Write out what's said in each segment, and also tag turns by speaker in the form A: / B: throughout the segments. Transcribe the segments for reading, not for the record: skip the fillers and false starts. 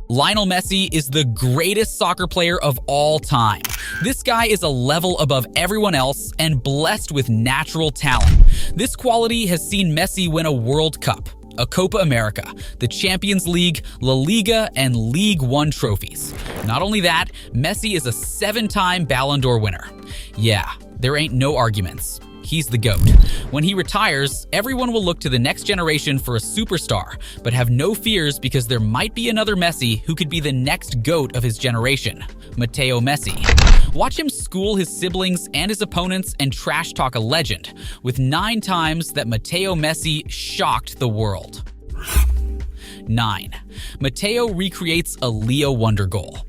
A: Lionel Messi is the greatest soccer player of all time. This guy is a level above everyone else and blessed with natural talent. This quality has seen Messi win a World Cup, a Copa America, the Champions League, La Liga, and Ligue 1 trophies. Not only that, Messi is a 7-time Balon d'Or winner. Yeah, there ain't no arguments. He's the GOAT. When he retires, everyone will look to the next generation for a superstar, but have no fears because there might be another Messi who could be the next GOAT of his generation, Mateo Messi. Watch him school his siblings and his opponents and trash talk a legend, with 9 times that Mateo Messi shocked the world. 9. Mateo recreates a Leo wonder goal.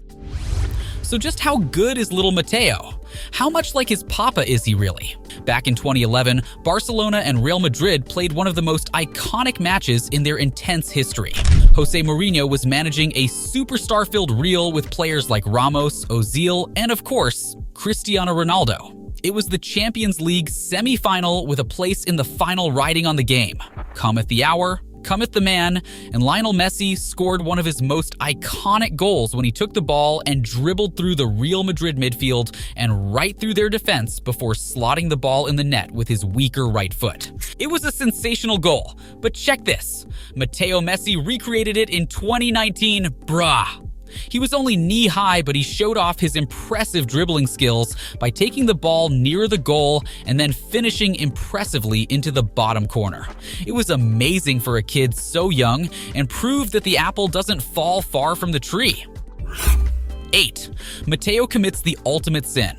A: So just how good is little Mateo? How much like his papa is he really? Back in 2011, Barcelona and Real Madrid played one of the most iconic matches in their intense history. Jose Mourinho was managing a superstar-filled Real with players like Ramos, Ozil, and of course, Cristiano Ronaldo. It was the Champions League semi-final with a place in the final riding on the game. Cometh the hour, cometh the man, and Lionel Messi scored one of his most iconic goals when he took the ball and dribbled through the Real Madrid midfield and right through their defense before slotting the ball in the net with his weaker right foot. It was a sensational goal, but check this. Mateo Messi recreated it in 2019, brah. He was only knee-high, but he showed off his impressive dribbling skills by taking the ball near the goal and then finishing impressively into the bottom corner. It was amazing for a kid so young and proved that the apple doesn't fall far from the tree. 8. Mateo commits the ultimate sin.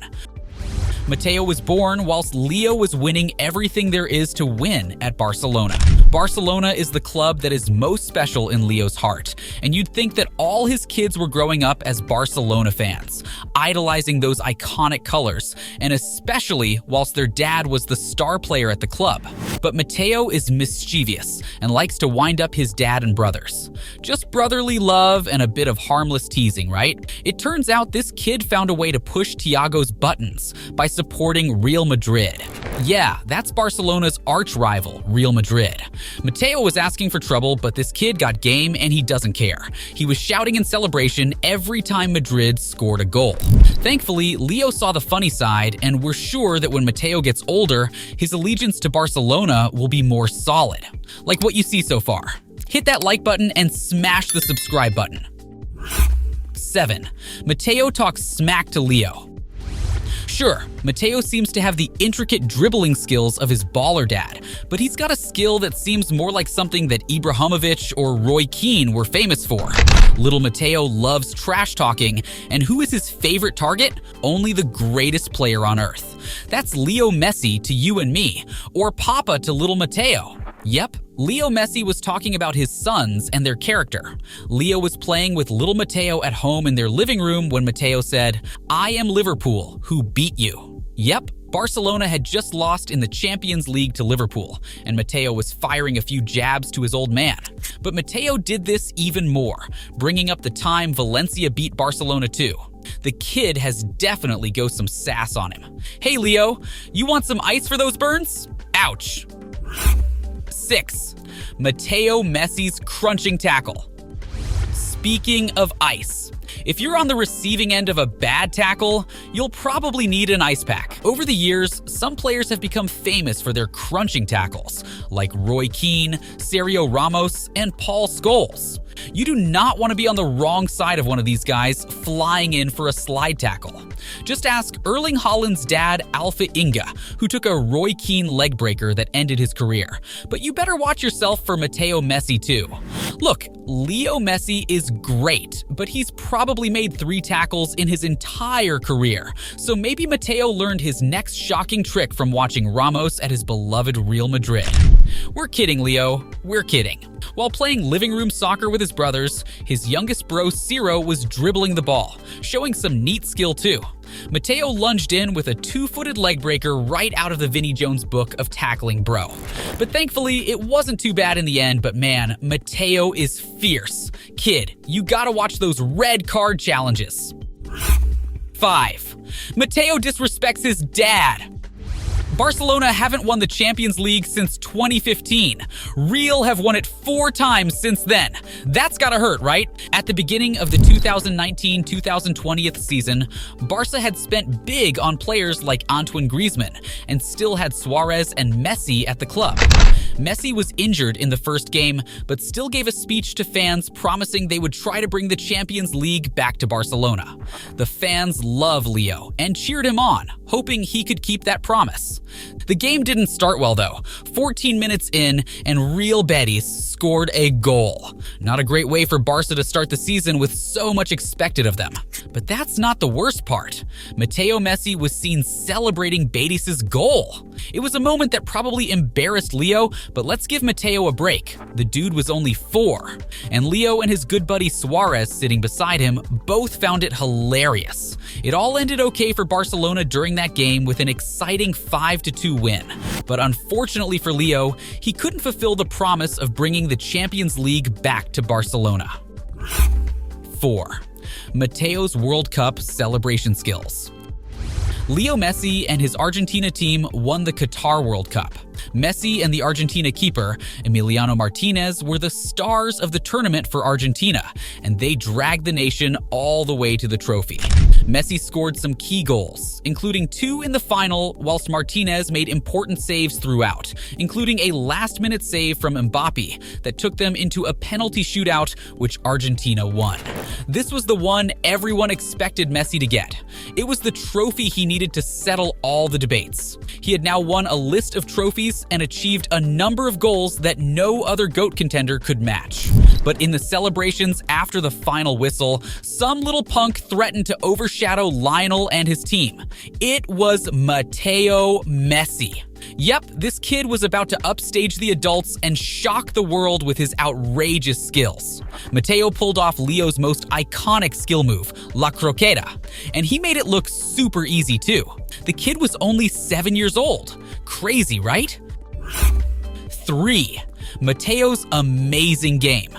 A: Mateo was born whilst Leo was winning everything there is to win at Barcelona. Barcelona is the club that is most special in Leo's heart, and you'd think that all his kids were growing up as Barcelona fans, idolizing those iconic colors, and especially whilst their dad was the star player at the club. But Mateo is mischievous and likes to wind up his dad and brothers. Just brotherly love and a bit of harmless teasing, right? It turns out this kid found a way to push Thiago's buttons by supporting Real Madrid. Yeah, that's Barcelona's arch-rival, Real Madrid. Mateo was asking for trouble, but this kid got game and he doesn't care. He was shouting in celebration every time Madrid scored a goal. Thankfully, Leo saw the funny side, and we're sure that when Mateo gets older, his allegiance to Barcelona will be more solid. Like what you see so far. Hit that like button and smash the subscribe button. 7. Mateo talks smack to Leo. Sure, Mateo seems to have the intricate dribbling skills of his baller dad, but he's got a skill that seems more like something that Ibrahimovic or Roy Keane were famous for. Little Mateo loves trash talking, and who is his favorite target? Only the greatest player on earth. That's Leo Messi to you and me, or Papa to little Mateo. Yep, Leo Messi was talking about his sons and their character. Leo was playing with little Mateo at home in their living room when Mateo said, "I am Liverpool, who beat you." Yep, Barcelona had just lost in the Champions League to Liverpool, and Mateo was firing a few jabs to his old man. But Mateo did this even more, bringing up the time Valencia beat Barcelona too. The kid has definitely got some sass on him. Hey Leo, you want some ice for those burns? Ouch. 6. Mateo Messi's crunching tackle. Speaking of ice, if you're on the receiving end of a bad tackle, you'll probably need an ice pack. Over the years, some players have become famous for their crunching tackles, like Roy Keane, Sergio Ramos, and Paul Scholes. You do not want to be on the wrong side of one of these guys flying in for a slide tackle. Just ask Erling Haaland's dad, Alpha Inga, who took a Roy Keane leg breaker that ended his career. But you better watch yourself for Mateo Messi too. Look, Leo Messi is great, but he's probably made 3 tackles in his entire career. So maybe Mateo learned his next shocking trick from watching Ramos at his beloved Real Madrid. We're kidding, Leo. We're kidding. While playing living room soccer with his brothers, his youngest bro Ciro was dribbling the ball, showing some neat skill too. Mateo lunged in with a 2-footed leg breaker right out of the Vinnie Jones book of tackling bro. But thankfully, it wasn't too bad in the end, but man, Mateo is fierce. Kid, you gotta watch those red card challenges. 5. Mateo disrespects his dad. Barcelona haven't won the Champions League since 2015. Real have won it 4 times since then. That's gotta hurt, right? At the beginning of the 2019-2020 season, Barca had spent big on players like Antoine Griezmann and still had Suarez and Messi at the club. Messi was injured in the first game, but still gave a speech to fans promising they would try to bring the Champions League back to Barcelona. The fans love Leo and cheered him on, hoping he could keep that promise. The game didn't start well though. 14 minutes in, and Real Betis scored a goal. Not a great way for Barca to start the season with so much expected of them. But that's not the worst part. Mateo Messi was seen celebrating Betis' goal. It was a moment that probably embarrassed Leo, but let's give Mateo a break. The dude was only 4. And Leo and his good buddy Suarez sitting beside him both found it hilarious. It all ended okay for Barcelona during that game with an exciting 5-2 win. But unfortunately for Leo, he couldn't fulfill the promise of bringing the Champions League back to Barcelona. 4. Mateo's World Cup celebration skills. Leo Messi and his Argentina team won the Qatar World Cup. Messi and the Argentina keeper, Emiliano Martinez, were the stars of the tournament for Argentina, and they dragged the nation all the way to the trophy. Messi scored some key goals, including 2 in the final, whilst Martinez made important saves throughout, including a last-minute save from Mbappe that took them into a penalty shootout, which Argentina won. This was the one everyone expected Messi to get. It was the trophy he needed to settle all the debates. He had now won a list of trophies and achieved a number of goals that no other GOAT contender could match. But in the celebrations after the final whistle, some little punk threatened to overshadow Lionel and his team. It was Mateo Messi. Yep, this kid was about to upstage the adults and shock the world with his outrageous skills. Mateo pulled off Leo's most iconic skill move, La Croqueta, and he made it look super easy too. The kid was only 7 years old. Crazy, right? 3. Mateo's amazing game.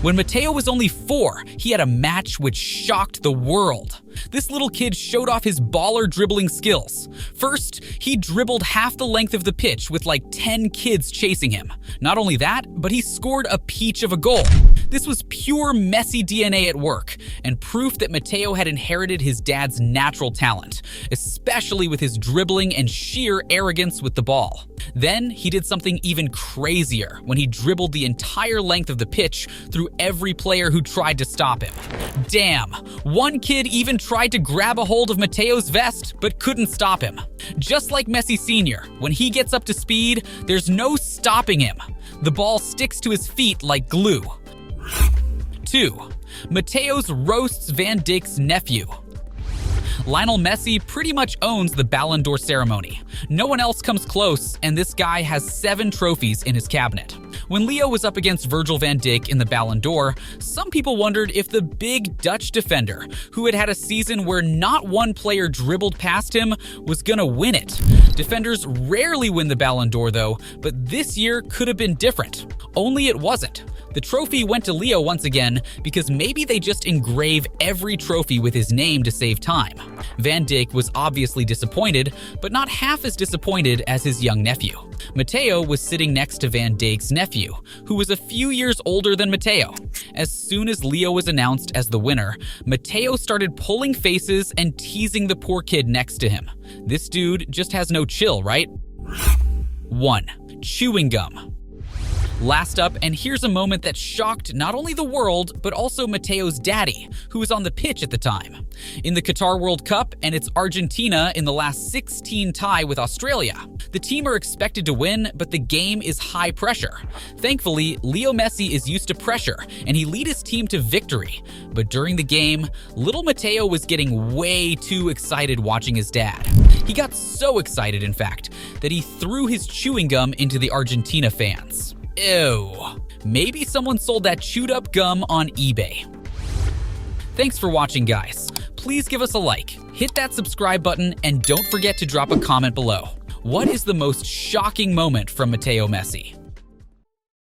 A: When Mateo was only 4, he had a match which shocked the world. This little kid showed off his baller dribbling skills. First, he dribbled half the length of the pitch with like 10 kids chasing him. Not only that, but he scored a peach of a goal. This was pure Messi DNA at work, and proof that Mateo had inherited his dad's natural talent, especially with his dribbling and sheer arrogance with the ball. Then, he did something even crazier when he dribbled the entire length of the pitch through every player who tried to stop him. Damn, one kid even tried to grab a hold of Mateo's vest, but couldn't stop him. Just like Messi Sr., when he gets up to speed, there's no stopping him. The ball sticks to his feet like glue. 2. Mateo's roasts Van Dijk's nephew. Lionel Messi pretty much owns the Balon D'or ceremony. No one else comes close, and this guy has 7 trophies in his cabinet. When Leo was up against Virgil van Dijk in the Balon d'Or, some people wondered if the big Dutch defender, who had had a season where not one player dribbled past him, was gonna win it. Defenders rarely win the Balon d'Or though, but this year could have been different. Only it wasn't. The trophy went to Leo once again because maybe they just engrave every trophy with his name to save time. Van Dijk was obviously disappointed, but not half as disappointed as his young nephew. Mateo was sitting next to Van Dijk's nephew, who was a few years older than Mateo. As soon as Leo was announced as the winner, Mateo started pulling faces and teasing the poor kid next to him. This dude just has no chill, right? 1. Chewing gum. Last up, and here's a moment that shocked not only the world, but also Mateo's daddy, who was on the pitch at the time. In the Qatar World Cup, and it's Argentina in the last 16 tie with Australia. The team are expected to win, but the game is high pressure. Thankfully, Leo Messi is used to pressure, and he lead his team to victory. But during the game, little Mateo was getting way too excited watching his dad. He got so excited, in fact, that he threw his chewing gum into the Argentina fans. Ew. Maybe someone sold that chewed up gum on eBay. Thanks for watching, guys. Please give us a like, hit that subscribe button, and don't forget to drop a comment below. What is the most shocking moment from Mateo Messi?